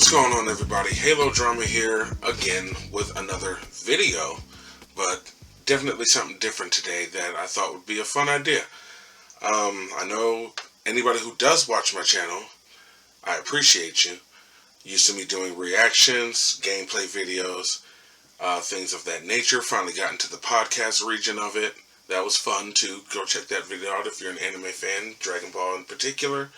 What's going on, everybody? Halo Drama here again with another video, but definitely something different today that I thought would be a fun idea. I know anybody who does watch my channel, I appreciate you. Used to me doing reactions, gameplay videos, things of that nature. Finally got into the podcast region of it. That was fun too. Go check that video out if you're an anime fan, Dragon Ball in particular.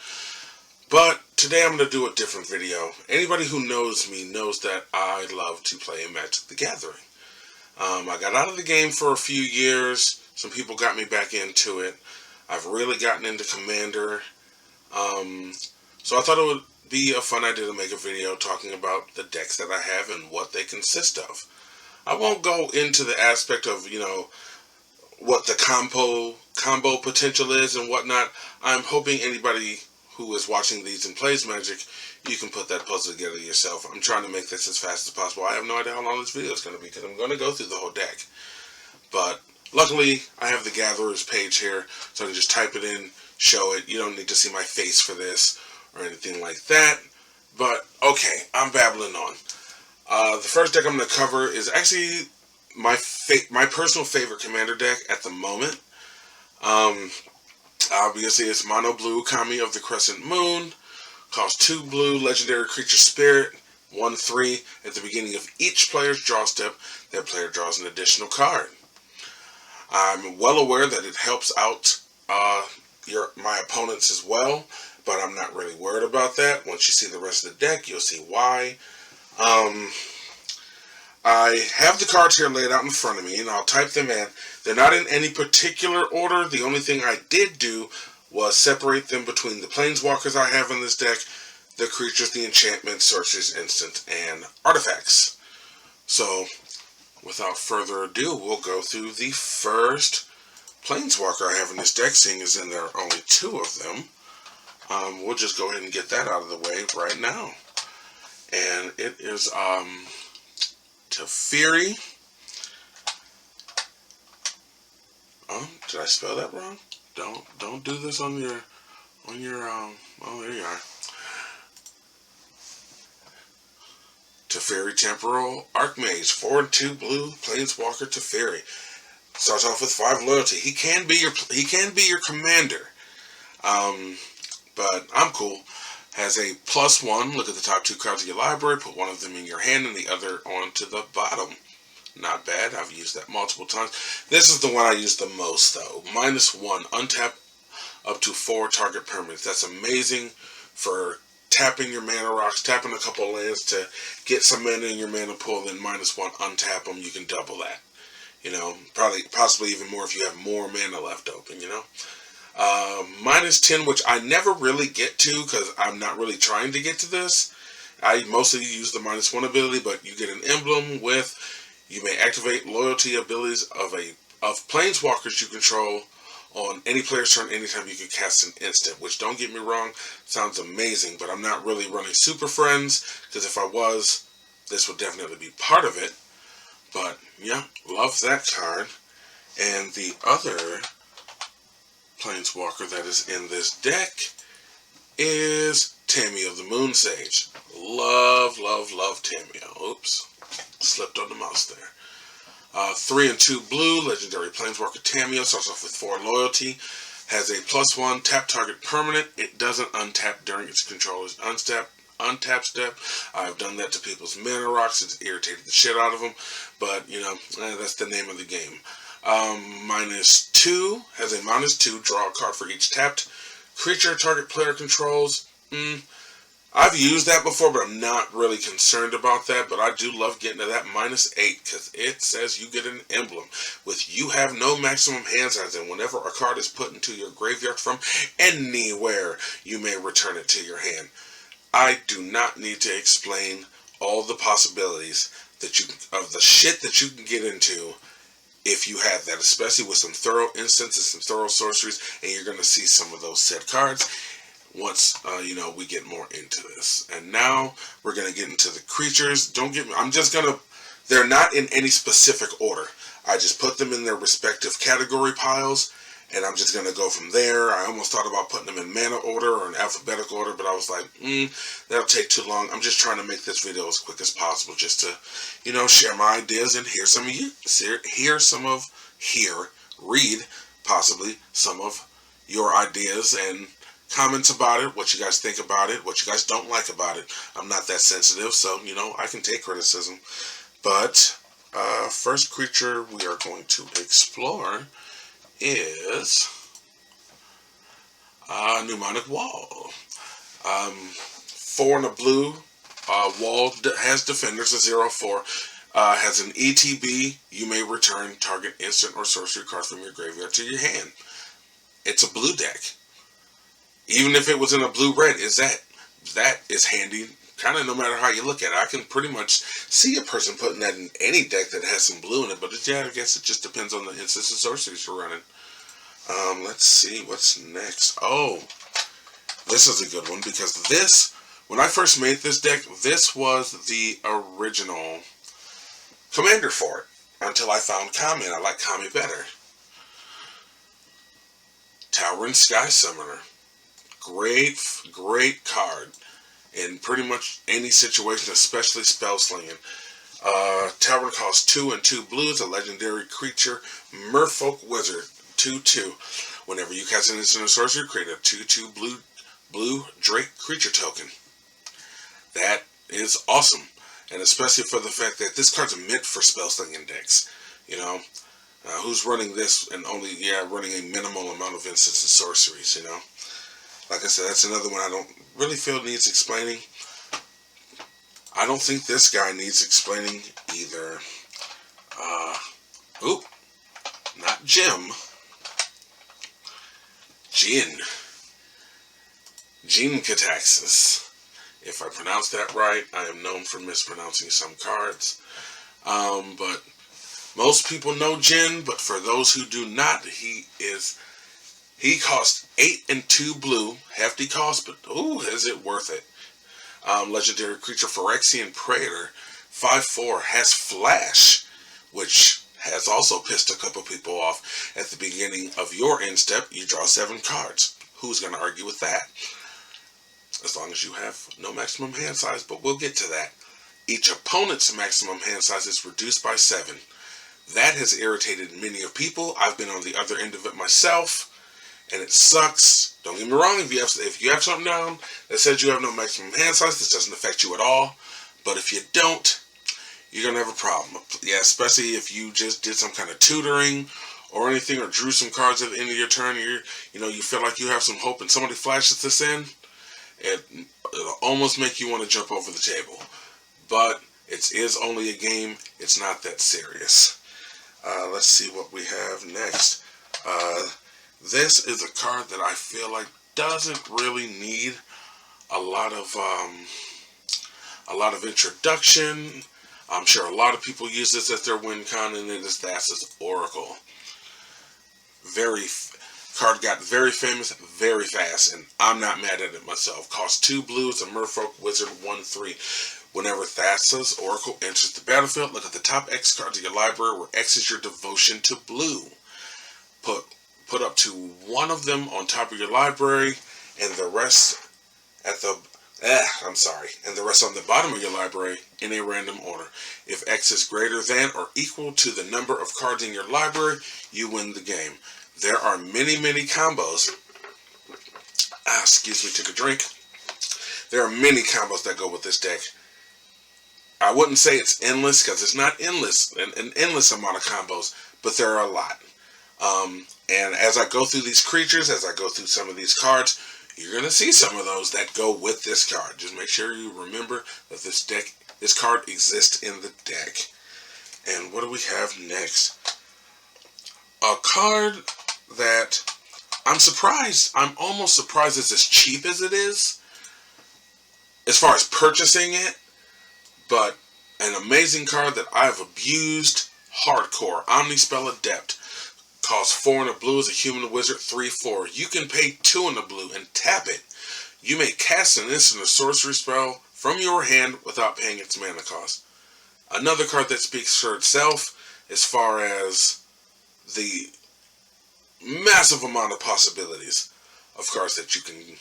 But today I'm going to do a different video. Anybody who knows me knows that I love to play in Magic the Gathering. I got out of the game for a few years. Some people got me back into it. I've really gotten into Commander. So I thought it would be a fun idea to make a video talking about the decks that I have and what they consist of. I won't go into the aspect of, what the combo potential is and whatnot. I'm hoping anybody who is watching these and plays Magic, you can put that puzzle together yourself. I'm trying to make this as fast as possible. I have no idea how long this video is going to be because I'm going to go through the whole deck. But luckily, I have the Gatherers page here, so I can just type it in, show it. You don't need to see my face for this or anything like that. But, okay, I'm babbling on. The first deck I'm going to cover is actually my personal favorite Commander deck at the moment. Obviously, it's Mono Blue, Kami of the Crescent Moon. Costs 2 blue, legendary creature spirit, 1/3. At the beginning of each player's draw step, that player draws an additional card. I'm well aware that it helps out my opponents as well, but I'm not really worried about that. Once you see the rest of the deck, you'll see why. I have the cards here laid out in front of me, and I'll type them in. They're not in any particular order. The only thing I did do was separate them between the Plainswalkers I have in this deck, the creatures, the enchantments, sorceries, instants, and artifacts. So, without further ado, we'll go through the first Plainswalker I have in this deck, seeing as there are only 2 of them. We'll just go ahead and get that out of the way right now. And it is, Teferi. Oh, did I spell that wrong? Don't do this on your, oh, there you are. Teferi Temporal Archmage, 4/2 blue, Plainswalker Teferi. Starts off with 5 loyalty. He can be your commander. But I'm cool. Has a +1. Look at the top 2 cards of your library. Put one of them in your hand and the other onto the bottom. Not bad. I've used that multiple times. This is the one I use the most, though. -1. Untap up to 4 target permanents. That's amazing for tapping your mana rocks, tapping a couple of lands to get some mana in your mana pool, then -1 untap them. You can double that. Possibly even more if you have more mana left open, -10, which I never really get to because I'm not really trying to get to this. I mostly use the -1 ability, but you get an emblem with, you may activate loyalty abilities of Plainswalkers you control on any player's turn anytime you can cast an instant, which, don't get me wrong, sounds amazing, but I'm not really running Super Friends, because if I was, this would definitely be part of it. But, yeah, love that card. And the other Plainswalker that is in this deck is Tamiyo the Moon Sage. Love Tamiyo. Oops, slipped on the mouse there. 3/2 blue, legendary Plainswalker Tamiyo. Starts off with 4 loyalty. Has a +1 tap target permanent. It doesn't untap during its controller's untap step. I've done that to people's mana rocks. It's irritated the shit out of them, but that's the name of the game. -2, has a -2, draw a card for each tapped creature target player controls. I've used that before, but I'm not really concerned about that, but I do love getting to that -8, because it says you get an emblem with you have no maximum hand size, and whenever a card is put into your graveyard from anywhere, you may return it to your hand. I do not need to explain all the possibilities of the shit that you can get into if you have that, especially with some thorough instances, some thorough sorceries, and you're going to see some of those said cards once, we get more into this. And now we're going to get into the creatures. Don't get me, they're not in any specific order. I just put them in their respective category piles, and I'm just going to go from there. I almost thought about putting them in mana order or in alphabetical order, but I was like, that'll take too long. I'm just trying to make this video as quick as possible just to, you know, share my ideas and hear some of you, read possibly some of your ideas and comments about it, what you guys think about it, what you guys don't like about it. I'm not that sensitive, so, you know, I can take criticism. But first creature we are going to explore is Pneumonic Wall. 4 and a blue. Wall has defenders, a 0/4. Has an ETB. You may return target instant or sorcery card from your graveyard to your hand. It's a blue deck. Even if it was in a blue-red, that is handy. Kind of no matter how you look at it. I can pretty much see a person putting that in any deck that has some blue in it, but yeah, I guess it just depends on the instants and sorceries you're running. Let's see what's next. Oh, this is a good one because this, when I first made this deck, this was the original commander for it until I found Kami, and I like Kami better. Towering Sky Summoner. Great card in pretty much any situation, especially spell slinging. Tower costs 2 and 2 blues, a legendary creature, Merfolk Wizard, 2/2. Whenever you cast an instant or sorcery, create a 2/2 blue Drake creature token. That is awesome, and especially for the fact that this card's meant for spell slinging decks. You know, who's running this and only running a minimal amount of instants and sorceries? You know. Like I said, that's another one I don't really feel needs explaining. I don't think this guy needs explaining either. Not Jim. Jin Cataxis. If I pronounce that right, I am known for mispronouncing some cards. But most people know Jin, but for those who do not, he costs 8 and 2 blue, hefty cost, but is it worth it? Legendary creature Phyrexian Praetor, 5/4, has Flash, which has also pissed a couple people off. At the beginning of your end step, you draw 7 cards. Who's going to argue with that? As long as you have no maximum hand size, but we'll get to that. Each opponent's maximum hand size is reduced by 7. That has irritated many of people. I've been on the other end of it myself. And it sucks. Don't get me wrong, if you have something down that says you have no maximum hand size, this doesn't affect you at all. But if you don't, you're going to have a problem. Yeah, especially if you just did some kind of tutoring or anything, or drew some cards at the end of your turn, you feel like you have some hope and somebody flashes this in, it'll almost make you want to jump over the table. But it is only a game. It's not that serious. Let's see what we have next. This is a card that I feel like doesn't really need a lot of introduction. I'm sure a lot of people use this as their win con, and it is Thassa's Oracle. Card got very famous very fast, and I'm not mad at it myself. Costs 2 blues, a Merfolk Wizard, 1/3. Whenever Thassa's Oracle enters the battlefield, look at the top X cards of your library, where X is your devotion to blue. Put up to 1 of them on top of your library, and the rest and the rest on the bottom of your library in a random order. If X is greater than or equal to the number of cards in your library, you win the game. There are many combos. Excuse me, took a drink. There are many combos that go with this deck. I wouldn't say it's endless, because it's not endless, an endless amount of combos, but there are a lot. And as I go through these creatures, as I go through some of these cards, you're going to see some of those that go with this card. Just make sure you remember that this card exists in the deck. And what do we have next? A card that I'm almost surprised it's as cheap as it is, as far as purchasing it, but an amazing card that I've abused hardcore. Omnispell Adept. Costs 4 and a blue as a human wizard, 3/4. You can pay 2 in the blue and tap it. You may cast an instant or sorcery spell from your hand without paying its mana cost. Another card that speaks for itself as far as the massive amount of possibilities of cards that you can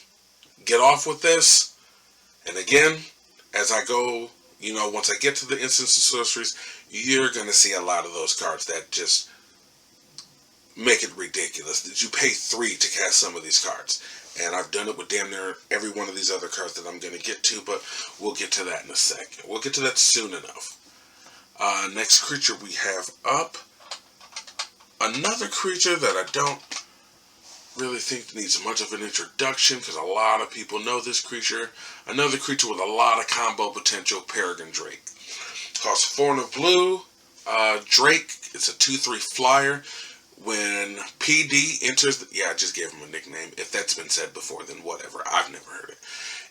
get off with this. And again, as I go, once I get to the instants and sorceries, you're going to see a lot of those cards that just make it ridiculous. That you pay 3 to cast some of these cards. And I've done it with damn near every one of these other cards that I'm going to get to, but we'll get to that in a second. We'll get to that soon enough. Next creature we have up. Another creature that I don't really think needs much of an introduction because a lot of people know this creature. Another creature with a lot of combo potential, Peregrine Drake. Costs 4 and a blue. Drake, it's a 2/3 flyer. When PD enters, I just gave him a nickname. If that's been said before, then whatever. I've never heard it.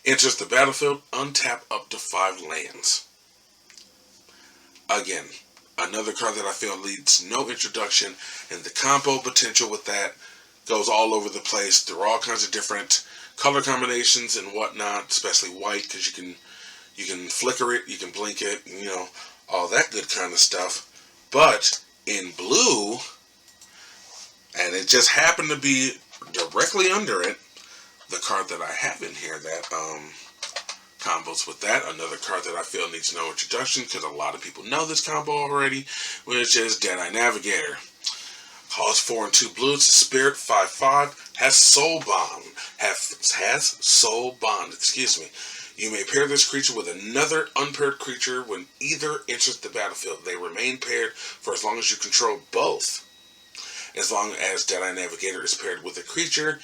Enters the battlefield, untap up to 5 lands. Again, another card that I feel needs no introduction, and the combo potential with that goes all over the place through all kinds of different color combinations and whatnot, especially white, because you can flicker it, you can blink it, all that good kind of stuff. But in blue, and it just happened to be directly under it, the card that I have in here that combos with that. Another card that I feel needs no introduction because a lot of people know this combo already, which is Jedi Navigator. Costs 4 and 2 blue. It's a spirit, 5/5. Has Soul Bond. Has Soul Bond. Excuse me. You may pair this creature with another unpaired creature when either enters the battlefield. They remain paired for as long as you control both. As long as Jedi Navigator is paired with a creature,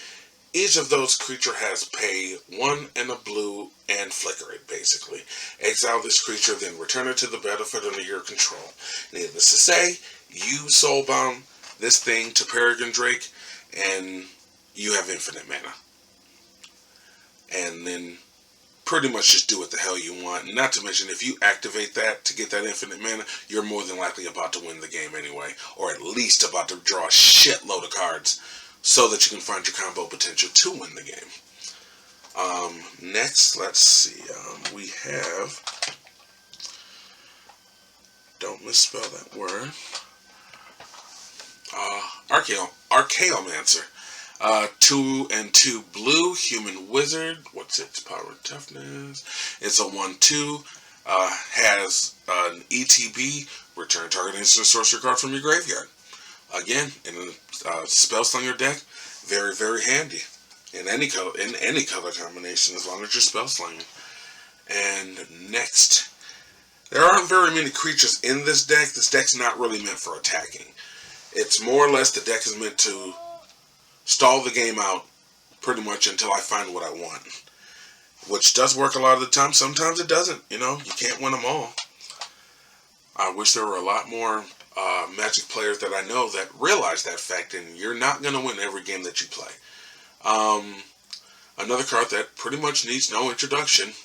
each of those creatures has pay 1 and a blue and flicker it, basically. Exile this creature, then return it to the battlefield under your control. Needless to say, you soulbound this thing to Peregrine Drake, and you have infinite mana. And then pretty much just do what the hell you want. Not to mention, if you activate that to get that infinite mana, you're more than likely about to win the game anyway. Or at least about to draw a shitload of cards so that you can find your combo potential to win the game. Next, let's see. We have... Don't misspell that word. Archaeomancer. 2 and 2 blue, human wizard. What's its power and toughness? It's a 1/2. Has an ETB. Return target instant sorcery card from your graveyard. Again, in a Spellslinger deck, very, very handy. In any color combination, as long as you're Spellslinging. And next, there aren't very many creatures in this deck. This deck's not really meant for attacking. It's more or less the deck is meant to stall the game out pretty much until I find what I want. Which does work a lot of the time. Sometimes it doesn't. You can't win them all. I wish there were a lot more Magic players that I know that realize that fact, and you're not going to win every game that you play. Another card that pretty much needs no introduction.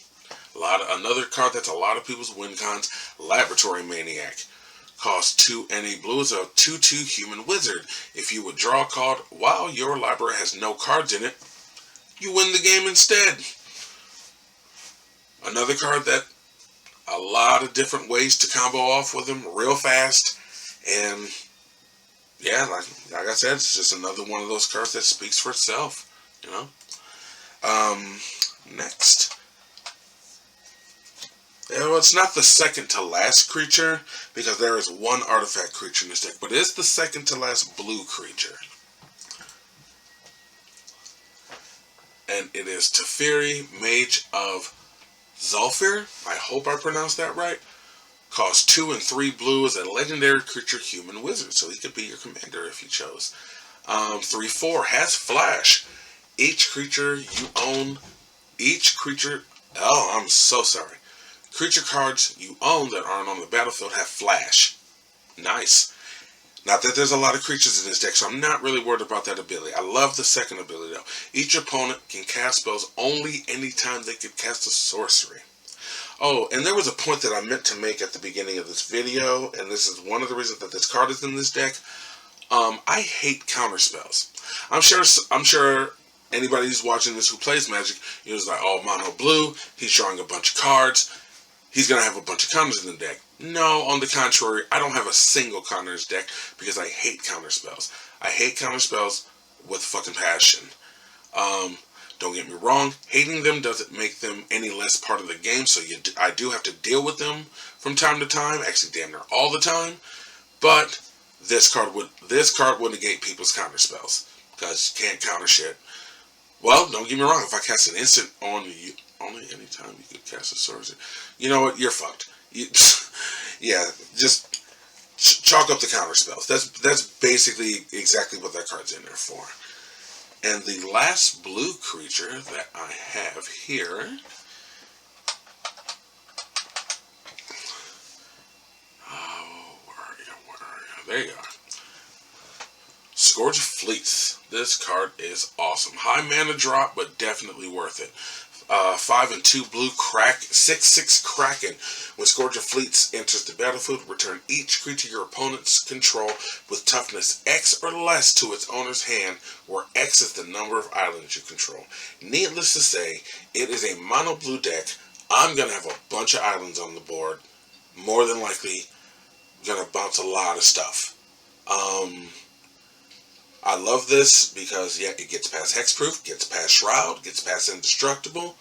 Another card that's a lot of people's win cons, Laboratory Maniac. Costs 2 and a blue, is a 2/2 human wizard. If you would draw a card while your library has no cards in it, you win the game instead. Another card that a lot of different ways to combo off with them real fast. And yeah, like I said, it's just another one of those cards that speaks for itself, Next. Well, it's not the second to last creature, because there is one artifact creature in this deck, but it is the second to last blue creature. And it is Teferi, Mage of Zulfir. I hope I pronounced that right. Costs 2 and 3 blue, is a legendary creature human wizard, so he could be your commander if you chose. 3/4, has flash. Each creature you own, I'm so sorry. Creature cards you own that aren't on the battlefield have flash. Nice. Not that there's a lot of creatures in this deck, so I'm not really worried about that ability. I love the second ability though. Each opponent can cast spells only anytime they could cast a sorcery. Oh, and there was a point that I meant to make at the beginning of this video, and this is one of the reasons that this card is in this deck. I hate counter spells. I'm sure anybody who's watching this who plays Magic, is like, oh, mono blue, he's drawing a bunch of cards, he's going to have a bunch of counters in the deck. No, on the contrary, I don't have a single counter in this deck because I hate counter spells. I hate counter spells with fucking passion. Don't get me wrong, hating them doesn't make them any less part of the game, so I do have to deal with them from time to time, actually damn near all the time, but this card would negate people's counter spells, because you can't counter shit. Well, don't get me wrong, if I cast an instant on you, only anytime you could cast a sorcery, you know what, you're fucked. Yeah, just chalk up the counter spells. That's basically exactly what that card's in there for. And the last blue creature that I have here, oh, where are you? There you are. Scourge Fleets. This card is awesome. High mana drop, but definitely worth it. 5 and 2 blue 6/6 Kraken. When Scourge of Fleets enters the battlefield, return each creature your opponents control with toughness X or less to its owner's hand, where X is the number of islands you control. Needless to say, it is a mono blue deck. I'm going to have a bunch of islands on the board. More than likely, going to bounce a lot of stuff. I love this because, yeah, it gets past Hexproof, gets past Shroud, gets past Indestructible.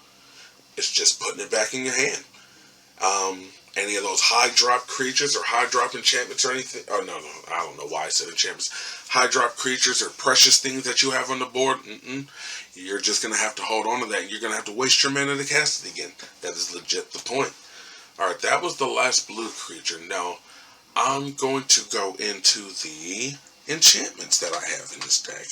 It's just putting it back in your hand. Any of those high drop creatures or high drop enchantments or anything. Oh, no, I don't know why I said enchantments. High drop creatures or precious things that you have on the board. You're just going to have to hold on to that. You're going to have to waste your mana to cast it again. That is legit the point. Alright, that was the last blue creature. Now, I'm going to go into the enchantments that I have in this deck.